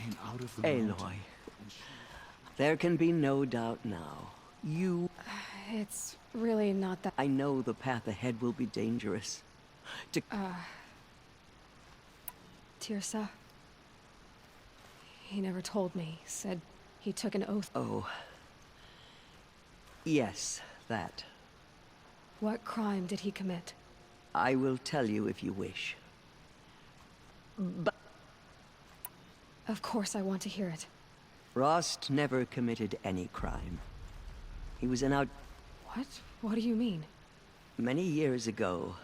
came out of the Aloy, mountain. there can be no doubt now. You... It's really not that... I know the path ahead will be dangerous. Tirsa? He never told me. Said he took an oath. Oh. Yes, that. What crime did he commit? I will tell you if you wish. But Of course I want to hear it. Rost never committed any crime. He was an out... What? What do you mean? Many years ago,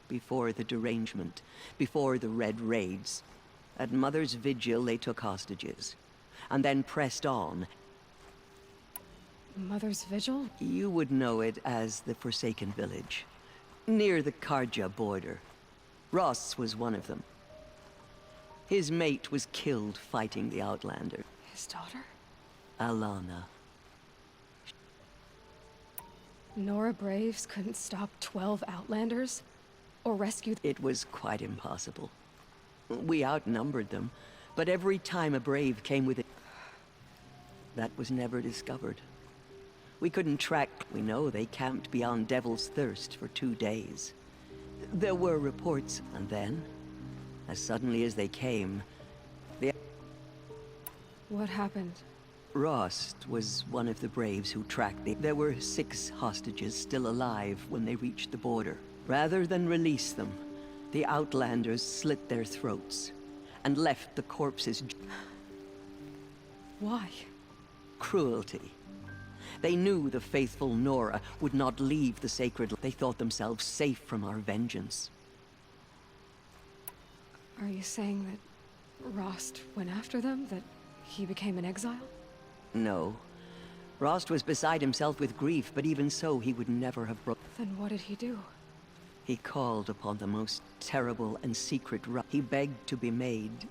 before the derangement, before the Red Raids, at Mother's Vigil they took hostages, and then pressed on. Mother's Vigil? You would know it as the Forsaken Village, near the Karja border. Ross was one of them. His mate was killed fighting the Outlander. His daughter? Alana. Nora Braves couldn't stop 12 Outlanders? Or rescue... It was quite impossible. We outnumbered them, but every time a brave came with it, that was never discovered. We couldn't track... We know they camped beyond Devil's Thirst for 2 days. There were reports, and then, as suddenly as they came, the... What happened? Rost was one of the braves who tracked the... There were 6 hostages still alive when they reached the border. Rather than release them, the Outlanders slit their throats and left the corpses... Why? Cruelty. They knew the faithful Nora would not leave the sacred... They thought themselves safe from our vengeance. Are you saying that Rost went after them? That he became an exile? No. Rost was beside himself with grief, but even so, he would never have broken... Then what did he do? He called upon the most terrible and secret... He begged to be made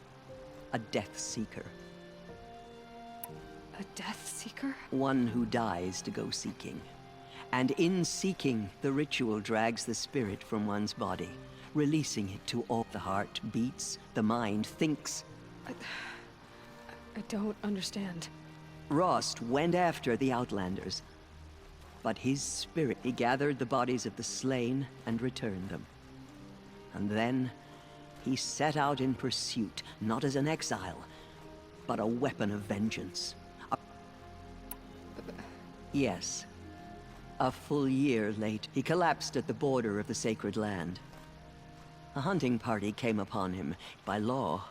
a Death Seeker. A Death Seeker? One who dies to go seeking. And in seeking, the ritual drags the spirit from one's body, releasing it to all. The heart beats, the mind thinks. I don't understand. Rost went after the Outlanders, but his spirit... He gathered the bodies of the slain and returned them. And then, he set out in pursuit, not as an exile, but a weapon of vengeance. Yes. A full year late, he collapsed at the border of the sacred land. A hunting party came upon him. By law,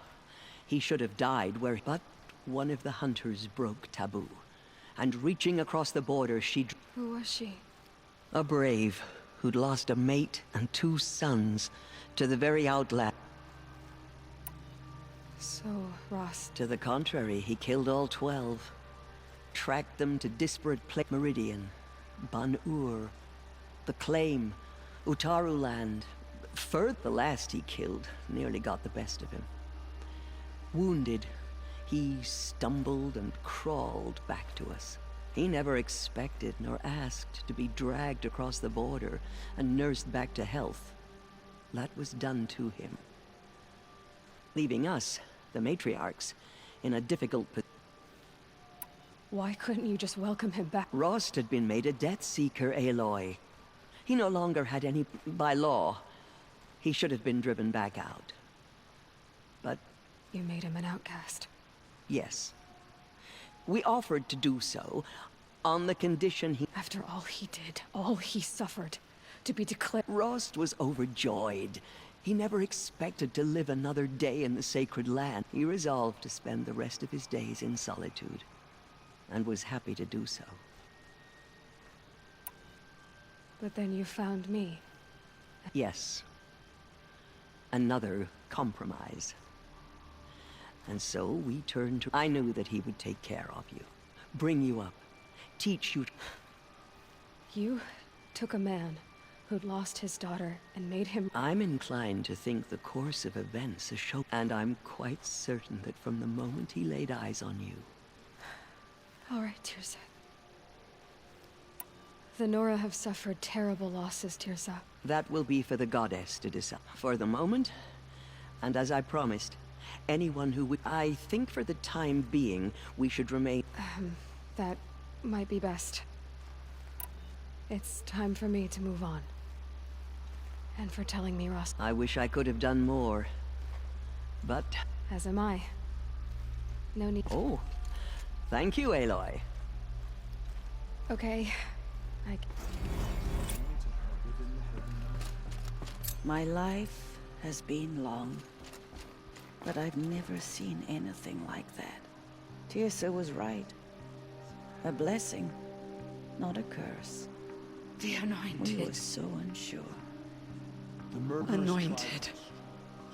he should have died where... But one of the hunters broke taboo, and reaching across the border, she... Who was she? A brave who'd lost a mate and 2 sons to the very outland. So, Rost... To the contrary, he killed all 12. Tracked them to disparate Meridian, Ban-Ur, the Claim, Utaruland. The last he killed nearly got the best of him. Wounded, he stumbled and crawled back to us. He never expected nor asked to be dragged across the border and nursed back to health. That was done to him, leaving us, the matriarchs, in a difficult position. Why couldn't you just welcome him back? Rost had been made a Death Seeker, Aloy. He no longer had any... By law, he should have been driven back out. But... You made him an outcast. Yes. We offered to do so, on the condition he... After all he did, all he suffered, to be declared... Rost was overjoyed. He never expected to live another day in the sacred land. He resolved to spend the rest of his days in solitude, and was happy to do so. But then you found me. Yes. Another compromise. And so we turned to... I knew that he would take care of you, bring you up, teach you... You took a man who'd lost his daughter and made him... I'm inclined to think the course of events has shown... And I'm quite certain that from the moment he laid eyes on you... All right, Tirsa. The Nora have suffered terrible losses, Tirsa. That will be for the goddess to decide. For the moment, and as I promised, Anyone who would... I think for the time being, we should remain... That might be best. It's time for me to move on. And for telling me, Ross. I wish I could have done more. But... As am I. No need. Oh. Thank you, Aloy. Okay. My life has been long, but I've never seen anything like that. Tirsa was right. A blessing, not a curse. The We Anointed. were so unsure. Anointed.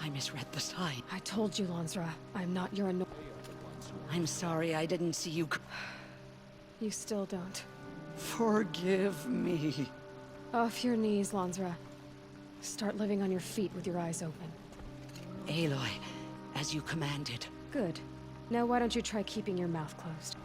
I misread the sign. I told you, Lansra. I'm not your I'm sorry I didn't see you. You still don't. Forgive me. Off your knees, Lansra. Start living on your feet with your eyes open. Aloy, as you commanded. Good. Now why don't you try keeping your mouth closed?